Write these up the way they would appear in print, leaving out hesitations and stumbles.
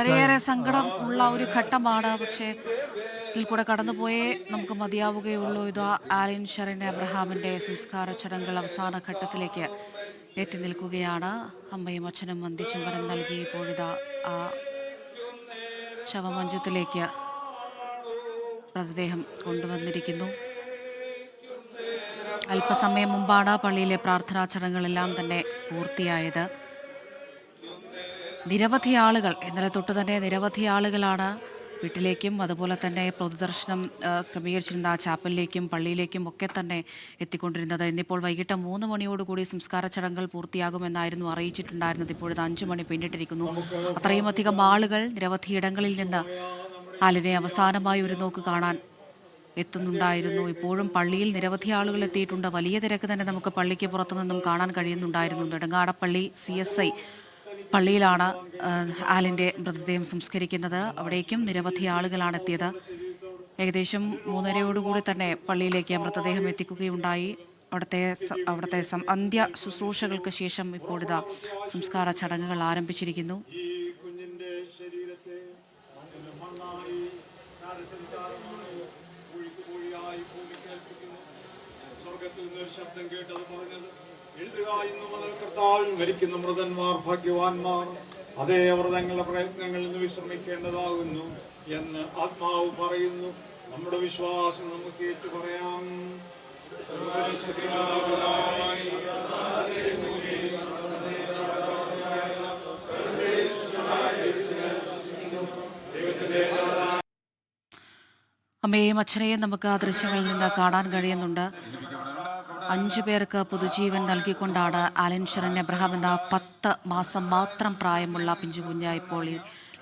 വളരെയേറെ സങ്കടം ഉള്ള ഒരു ഘട്ടമാണ്. പക്ഷേ ഇതിൽ കൂടെ കടന്നുപോയേ നമുക്ക് മതിയാവുകയുള്ളൂ. ഇത് ആലിൻ ഷെറിൻ എബ്രഹാമിന്റെ സംസ്കാര ചടങ്ങുകൾ അവസാന ഘട്ടത്തിലേക്ക് എത്തി നിൽക്കുകയാണ്. അമ്മയും അച്ഛനും വന്ദിച്ചുംബരം നൽകി ഇപ്പോഴിതാ ആ ശവമഞ്ചത്തിലേക്ക് മൃതദേഹം കൊണ്ടുവന്നിരിക്കുന്നു. അല്പസമയം മുമ്പാണ് പള്ളിയിലെ പ്രാർത്ഥനാ ചടങ്ങുകളെല്ലാം തന്നെ പൂർത്തിയായത്. നിരവധി ആളുകൾ, ഇന്നലെ തൊട്ട് തന്നെ നിരവധി ആളുകളാണ് വീട്ടിലേക്കും അതുപോലെ തന്നെ പൊതുദർശനം ക്രമീകരിച്ചിരുന്ന ചാപ്പലിലേക്കും പള്ളിയിലേക്കും ഒക്കെ തന്നെ എത്തിക്കൊണ്ടിരുന്നത്. ഇന്നിപ്പോൾ വൈകിട്ട് 3 മണിയോടുകൂടി സംസ്കാര ചടങ്ങുകൾ പൂർത്തിയാകുമെന്നായിരുന്നു അറിയിച്ചിട്ടുണ്ടായിരുന്നത്. ഇപ്പോഴത് 5 മണി പിന്നിട്ടിരിക്കുന്നു. അത്രയും അധികം ആളുകൾ നിരവധി ഇടങ്ങളിൽ നിന്ന് ആലിനെ അവസാനമായി ഒരു നോക്ക് കാണാൻ എത്തുന്നുണ്ടായിരുന്നു. ഇപ്പോഴും പള്ളിയിൽ നിരവധി ആളുകൾ എത്തിയിട്ടുണ്ട്. വലിയ തിരക്ക് തന്നെ നമുക്ക് പള്ളിക്ക് പുറത്തുനിന്നും കാണാൻ കഴിയുന്നുണ്ടായിരുന്നു. നെടുങ്ങാടപ്പള്ളി CSI പള്ളിയിലാണ് ആലിൻ്റെ മൃതദേഹം സംസ്കരിക്കുന്നത്. അവിടേക്കും നിരവധി ആളുകളാണ് എത്തിയത്. ഏകദേശം 3:30 തന്നെ പള്ളിയിലേക്ക് മൃതദേഹം എത്തിക്കുകയുണ്ടായി. അവിടുത്തെ അന്ത്യ ശുശ്രൂഷകൾക്ക് ശേഷം ഇപ്പോഴിതാ സംസ്കാര ചടങ്ങുകൾ ആരംഭിച്ചിരിക്കുന്നു. ശബ്ദം കേട്ടത് പറഞ്ഞത് എഴുതുക ഇന്നു മുതൽ കർത്താവിൽ മരിക്കുന്ന മൃതന്മാർ ഭാഗ്യവാന്മാർ, അതേ അവർ തങ്ങളുടെ പ്രയത്നങ്ങളിൽ നിന്ന് വിശ്രമിക്കേണ്ടതാകുന്നു എന്ന് ആത്മാവ് പറയുന്നു. നമ്മുടെ വിശ്വാസം നമുക്ക് ഏറ്റു പറയാം. അമ്മയെയും അച്ഛനെയും നമുക്ക് ആ ദൃശ്യങ്ങളിൽ നിന്ന് കാണാൻ കഴിയുന്നുണ്ട്. 5 പേർക്ക് പുതുജീവൻ നൽകിക്കൊണ്ടാണ് ആലിൻ ഷെറിൻ എബ്രഹാം എന്ന 10 മാസം മാത്രം പ്രായമുള്ള പിഞ്ചുകുഞ്ഞ ഇപ്പോൾ ഈ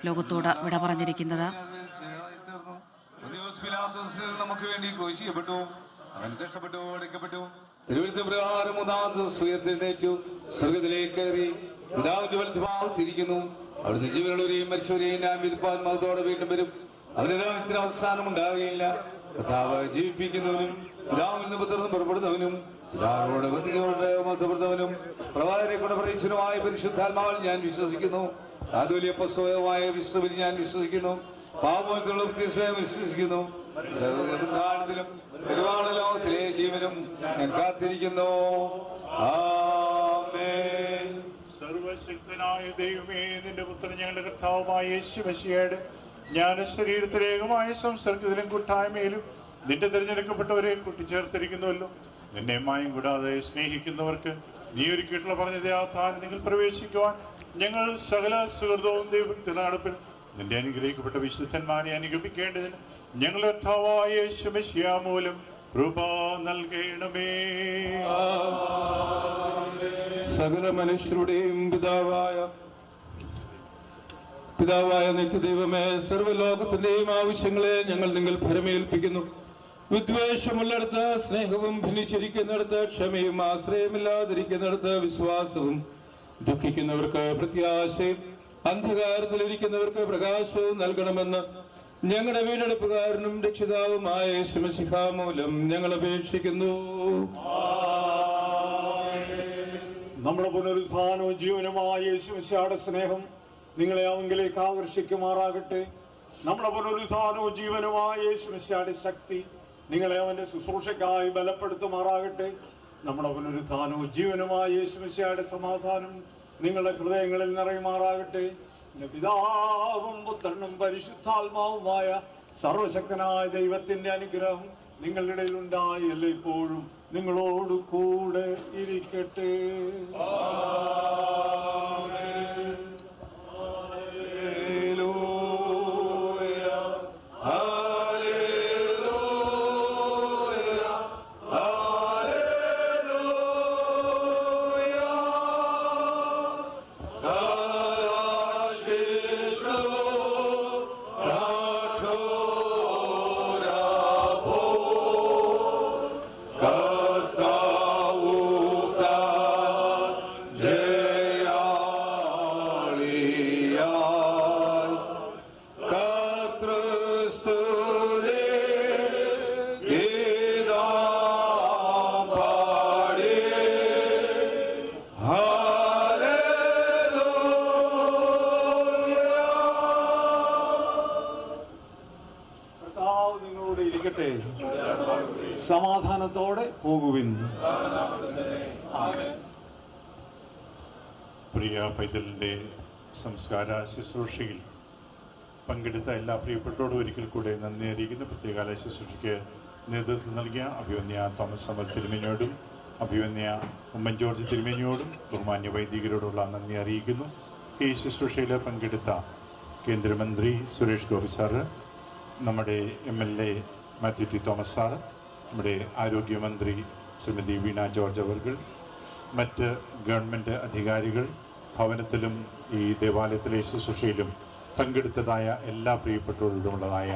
ലോകത്തോട് വിട പറഞ്ഞിരിക്കുന്നത്. നമുക്ക് വേണ്ടി ക്രൂശിക്കപ്പെട്ടു, അവൻ കഷ്ടപ്പെട്ടു, അടക്കപ്പെട്ടു, തിരുവനന്തപുരം 3-ാം ദിവസം ഉയർത്തെഴുന്നേറ്റു, സ്വർഗ്ഗത്തിലേക്ക് കയറി പിതാവിന്റെ വലത്തുഭാഗത്തിരിക്കുന്നു. അവിടുന്ന് ജീവനുള്ളവരെയും മരിച്ചവരെയും ഞാൻ വിധിപ്പാൻ മഹത്തോടെ വീണ്ടും വരും. അവന്റെ രാജ്യത്തിന് അവസാനം ഉണ്ടാവുകയില്ല. കർത്താവ് ജീവിപ്പിക്കുന്നവനും പിതാവിൽ നിന്ന് പുത്രനും പുറപ്പെടുന്നവനും പിതാവിനോട് മഹത്വപ്പെടുന്നവനും പ്രവാചകരെ കൊണ്ട് പറയിച്ചവനുമായ പരിശുദ്ധാത്മാവിൽ ഞാൻ വിശ്വസിക്കുന്നു. ആതുല്യ പുസ്തകമായ വിശ്വസിൽ ഞാൻ വിശ്വസിക്കുന്നു. പാപത്തിലുള്ള വ്യത്യസ്തം വിശ്വസിക്കുന്നു. ഒരുപാട് ലോകത്തിലെ ജീവനും ഞാൻ കാത്തിരിക്കുന്നു. ആമേൻ. സർവശക്തനായ ദൈവമേ, നിന്റെ പുത്രൻ ഞങ്ങളുടെ കർത്താവുമായ യേശു മിശിഹായുടെ ജ്ഞാന ശരീരത്തിലേകമായ സംസർഗത്തിലും കൂട്ടായ്മയിലും നിന്റെ തിരഞ്ഞെടുക്കപ്പെട്ടവരെ കൂട്ടിച്ചേർത്തിരിക്കുന്നുവല്ലോ. നിന്നെ മായം കൂടാതെ സ്നേഹിക്കുന്നവർക്ക് നീ ഒരുക്കിയിട്ടുള്ള പറഞ്ഞതേ ആ താൻ നിങ്ങൾ പ്രവേശിക്കുവാൻ ഞങ്ങൾ സകല സുഹൃതവും ദൈവത്തിന്റെ നടപ്പിൽ നിന്റെ അനുഗ്രഹിക്കപ്പെട്ട വിശുദ്ധന്മാരെ അനുഗമിക്കേണ്ടതിന് ഞങ്ങളുടെ കർത്താവായ യേശു മിശിഹാ മൂലം കൃപ നൽകണമേ. സകല മനുഷ്യരുടെയും പിതാവായ നിത്യദൈവമേ, സർവ്വലോകത്തിന്റെയും ആവശ്യങ്ങളെ ഞങ്ങൾ നിങ്ങൾ ഭരമേൽപ്പിക്കുന്നു. വിദ്വേഷമുള്ളിടത്ത് സ്നേഹവും, ഭിന്നിച്ചിരിക്കുന്നിടത്ത് ക്ഷമയും, ആശ്രയമില്ലാതിരിക്കുന്നിടത്ത് വിശ്വാസവും, ദുഃഖിക്കുന്നവർക്ക് പ്രത്യാശയും, അന്ധകാരത്തിലിരിക്കുന്നവർക്ക് പ്രകാശവും നൽകണമെന്ന് ഞങ്ങളുടെ വീണ്ടെടുപ്പുകാരനും രക്ഷിതാവുമായ യേശു മിശിഹാ മൂലം ഞങ്ങൾ അപേക്ഷിക്കുന്നു. നമ്മുടെ പുനരുത്ഥാനവും ജീവനുമായ യേശു മിശിഹായുടെ സ്നേഹം നിങ്ങളെ അവങ്കിലേക്ക് ആകർഷിക്കുമാറാകട്ടെ. നമ്മുടെ പുനരുത്ഥാനവും ജീവനുമായ യേശു മിശിഹായുടെ ശക്തി നിങ്ങളെ അവന്റെ ശുശ്രൂഷയ്ക്കായി ബലപ്പെടുത്തുമാറാകട്ടെ. നമ്മുടെ പുനരുത്ഥാനവും ജീവനുമായ യേശു മിശിഹായുടെ സമാധാനം നിങ്ങളുടെ ഹൃദയങ്ങളിൽ നിറയുമാറാകട്ടെ. പിതാവും പുത്രനും പരിശുദ്ധാത്മാവുമായ സർവശക്തനായ ദൈവത്തിന്റെ അനുഗ്രഹം നിങ്ങളുടെ ഇടയിൽ ഉണ്ടായി എല്ലായ്പ്പോഴും നിങ്ങളോട് കൂടെ ഇരിക്കട്ടെ. ഇരിക്കട്ടെ. സമാധാനത്തോടെ പോകുവിൻ. പ്രിയ പൈതലിൻ്റെ സംസ്കാര ശുശ്രൂഷയിൽ പങ്കെടുത്ത എല്ലാ പ്രിയപ്പെട്ടവരോടും ഒരിക്കൽ കൂടെ നന്ദി അറിയിക്കുന്നു. പ്രത്യേകാല ശുശ്രൂഷയ്ക്ക് നേതൃത്വം നൽകിയ അഭിവന്യ തോമസ് സമദ് തിരുമേനിയോടും അഭിവന്യ ഉമ്മൻ ജോർജ് തിരുമേനിയോടും ബഹുമാന്യ വൈദികരോടുള്ള നന്ദി അറിയിക്കുന്നു. ഈ ശുശ്രൂഷയിൽ പങ്കെടുത്ത കേന്ദ്രമന്ത്രി സുരേഷ് ഗോപി സാറ്, നമ്മുടെ MLA Mathew T Thomas sir, നമ്മുടെ ആരോഗ്യമന്ത്രി ശ്രീമതി വീണ ജോർജ് അവർകൾ, മറ്റ് ഗവൺമെൻറ് അധികാരികൾ, ഭവനത്തിലും ഈ ദേവാലയത്തിലെ ശുശ്രൂഷയിലും പങ്കെടുത്തതായ എല്ലാ പ്രിയപ്പെട്ടവരോടുമുള്ളതായ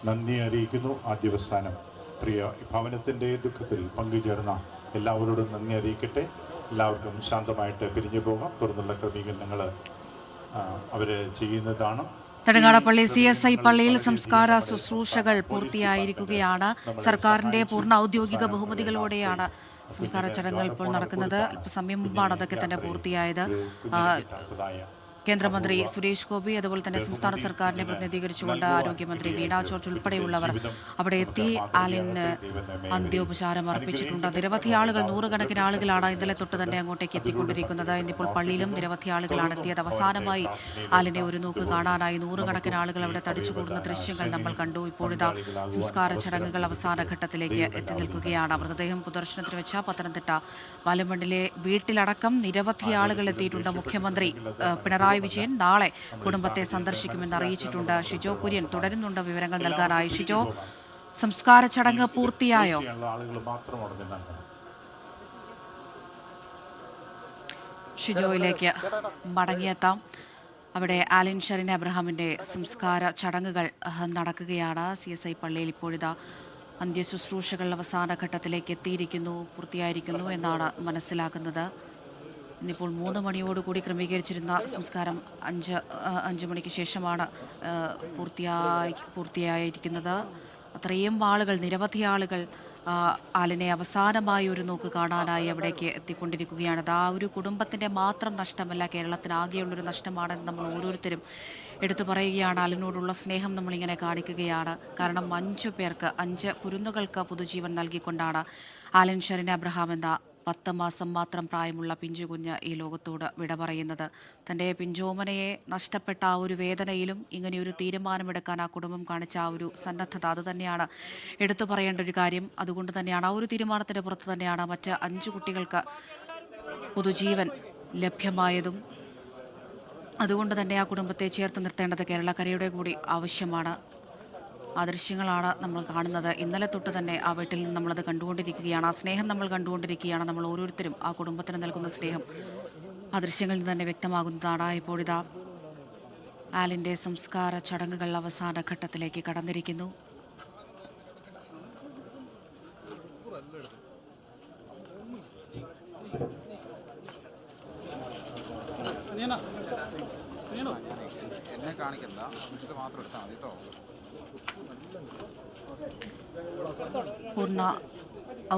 നന്ദി അറിയിക്കുന്നു. ആദ്യവസാനം പ്രിയ ഭവനത്തിൻ്റെ ദുഃഖത്തിൽ പങ്കുചേർന്ന എല്ലാവരോടും നന്ദി അറിയിക്കട്ടെ. എല്ലാവർക്കും ശാന്തമായിട്ട് പിരിഞ്ഞു പോകാം. തുടർന്നുള്ള ക്രമീകരണങ്ങൾ അവർ ചെയ്യുന്നതാണ്. നെടുങ്ങാടപ്പള്ളി CSI പള്ളിയിൽ സംസ്കാര ശുശ്രൂഷകൾ പൂർത്തിയായിരിക്കുകയാണ്. സർക്കാരിന്റെ പൂർണ്ണ ഔദ്യോഗിക ബഹുമതികളോടെയാണ് സംസ്കാര ചടങ്ങുകൾ ഇപ്പോൾ നടക്കുന്നത്. അല്പസമയം മുമ്പാണ് അതൊക്കെ തന്നെ പൂർത്തിയായത്. കേന്ദ്രമന്ത്രി സുരേഷ് ഗോപി, അതുപോലെ തന്നെ സംസ്ഥാന സർക്കാരിനെ പ്രതിനിധീകരിച്ചുകൊണ്ട് ആരോഗ്യമന്ത്രി വീണ ജോർജ് ഉൾപ്പെടെയുള്ളവർ അവിടെ എത്തി ആലിന് അന്ത്യോപചാരം അർപ്പിച്ചിട്ടുണ്ട്. നിരവധി ആളുകൾ, നൂറുകണക്കിന് ആളുകളാണ് ഇന്നലെ തൊട്ട് തന്നെ അങ്ങോട്ടേക്ക് എത്തിക്കൊണ്ടിരിക്കുന്നത്. ഇന്നിപ്പോൾ പള്ളിയിലും നിരവധി ആളുകളാണ് എത്തിയത്. അവസാനമായി ആലിനെ ഒരു നോക്ക് കാണാനായി നൂറുകണക്കിന് ആളുകൾ അവിടെ തടിച്ചുകൂടുന്ന ദൃശ്യങ്ങൾ നമ്മൾ കണ്ടു. ഇപ്പോഴിതാ സംസ്കാര ചടങ്ങുകൾ അവസാന ഘട്ടത്തിലേക്ക് എത്തി നിൽക്കുകയാണ്. മൃതദേഹം പൊതുദർശനത്തിന് വെച്ച പത്തനംതിട്ട വാലുമണ്ണിലെ വീട്ടിലടക്കം നിരവധി ആളുകൾ എത്തിയിട്ടുണ്ട്. മുഖ്യമന്ത്രി പിണറായി വിജയൻ നാളെ കുടുംബത്തെ സന്ദർശിക്കുമെന്ന് അറിയിച്ചിട്ടുണ്ട്. ഷിജോ കുര്യൻ തുടരുന്നുണ്ട് വിവരങ്ങൾ നൽകാനായി. ഷിജോ, സംസ്കാര ചടങ്ങ് പൂർത്തിയായോ? ഷിജോയിലേക്ക് മടങ്ങിയെത്താം. അവിടെ ആലിൻ ഷെറിൻ അബ്രഹാമിന്റെ സംസ്കാര ചടങ്ങുകൾ നടക്കുകയാണ്. CSI പള്ളിയിൽ ഇപ്പോഴിതാ അന്ത്യശുശ്രൂഷകൾ അവസാന ഘട്ടത്തിലേക്ക് എത്തിയിരിക്കുന്നു, പൂർത്തിയായിരിക്കുന്നു എന്നാണ് മനസ്സിലാക്കുന്നത്. ഇന്നിപ്പോൾ 3 മണിയോടുകൂടി ക്രമീകരിച്ചിരുന്ന സംസ്കാരം 5 മണിക്ക് ശേഷമാണ് പൂർത്തിയായിരിക്കുന്നത്. അത്രയും ആളുകൾ, നിരവധി ആളുകൾ ആലിനെ അവസാനമായി ഒരു നോക്ക് കാണാനായി അവിടേക്ക് എത്തിക്കൊണ്ടിരിക്കുകയാണ്. അത് ആ ഒരു കുടുംബത്തിൻ്റെ മാത്രം നഷ്ടമല്ല, കേരളത്തിനാകെയുള്ളൊരു നഷ്ടമാണെന്ന് നമ്മൾ ഓരോരുത്തരും എടുത്തു പറയുകയാണ്. ആലിനോടുള്ള സ്നേഹം നമ്മളിങ്ങനെ കാണിക്കുകയാണ്. കാരണം 5 പേർക്ക്, 5 കുരുന്നുകൾക്ക് പുതുജീവൻ നൽകിക്കൊണ്ടാണ് ആലിൻ ഷെറിൻ അബ്രഹാം എന്ന 10 മാസം മാത്രം പ്രായമുള്ള പിഞ്ചുകുഞ്ഞ് ഈ ലോകത്തോട് വിട പറയുന്നത്. തൻ്റെ പിഞ്ചോമനയെ നഷ്ടപ്പെട്ട ആ ഒരു വേദനയിലും ഇങ്ങനെയൊരു തീരുമാനമെടുക്കാൻ ആ കുടുംബം കാണിച്ച ആ ഒരു സന്നദ്ധത, അത് തന്നെയാണ് എടുത്തു പറയേണ്ട ഒരു കാര്യം. അതുകൊണ്ട് തന്നെയാണ് ആ ഒരു തീരുമാനത്തിൻ്റെ പുറത്ത് തന്നെയാണ് മറ്റ് 5 കുട്ടികൾക്ക് പുതുജീവൻ ലഭ്യമായതും. അതുകൊണ്ട് തന്നെ ആ കുടുംബത്തെ ചേർത്ത് നിർത്തേണ്ടത് കേരളക്കരയുടെ കൂടി ആവശ്യമാണ്. ആ ദൃശ്യങ്ങളാണ് നമ്മൾ കാണുന്നത്. ഇന്നലെ തൊട്ട് തന്നെ ആ വീട്ടിൽ നിന്ന് നമ്മളത് കണ്ടുകൊണ്ടിരിക്കുകയാണ്. ആ സ്നേഹം നമ്മൾ കണ്ടുകൊണ്ടിരിക്കുകയാണ്. നമ്മൾ ഓരോരുത്തരും ആ കുടുംബത്തിന് നൽകുന്ന സ്നേഹം ആ ദൃശ്യങ്ങളിൽ നിന്ന് തന്നെ വ്യക്തമാകുന്നതാണ്. ഇപ്പോഴിതാ ആലിൻ്റെ സംസ്കാര ചടങ്ങുകൾ അവസാന ഘട്ടത്തിലേക്ക് കടന്നിരിക്കുന്നു. എന്നെ കാണിക്കണ്ട, മാത്രം എടുത്താൽ മതി കേട്ടോ. പൂർണ്ണ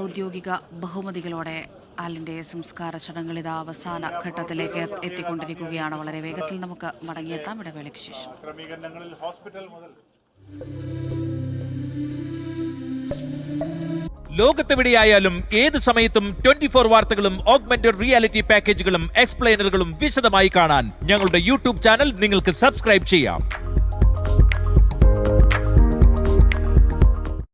ഔദ്യോഗിക ബഹുമതികളോടെ ആലിൻ്റെ സംസ്കാര ചടങ്ങുകൾ ഇതാ അവസാന ഘട്ടത്തിലേക്ക് എത്തിക്കൊണ്ടിരിക്കുകയാണ്. വളരെ വേഗത്തിൽ നമുക്ക് മടങ്ങിയെത്താം ഇടവേളയ്ക്ക് ശേഷം. ക്രമീകരണങ്ങളിൽ ഹോസ്പിറ്റൽ മുതൽ ലോകത്തെവിടെയായാലും ഏത് സമയത്തും 24 വാർത്തകളും ഓഗ്മെന്റഡ് റിയാലിറ്റി പാക്കേജുകളും എക്സ്പ്ലെയിനറുകളും വിശദമായി കാണാൻ ഞങ്ങളുടെ YouTube ചാനൽ നിങ്ങൾക്ക് സബ്സ്ക്രൈബ് ചെയ്യാം.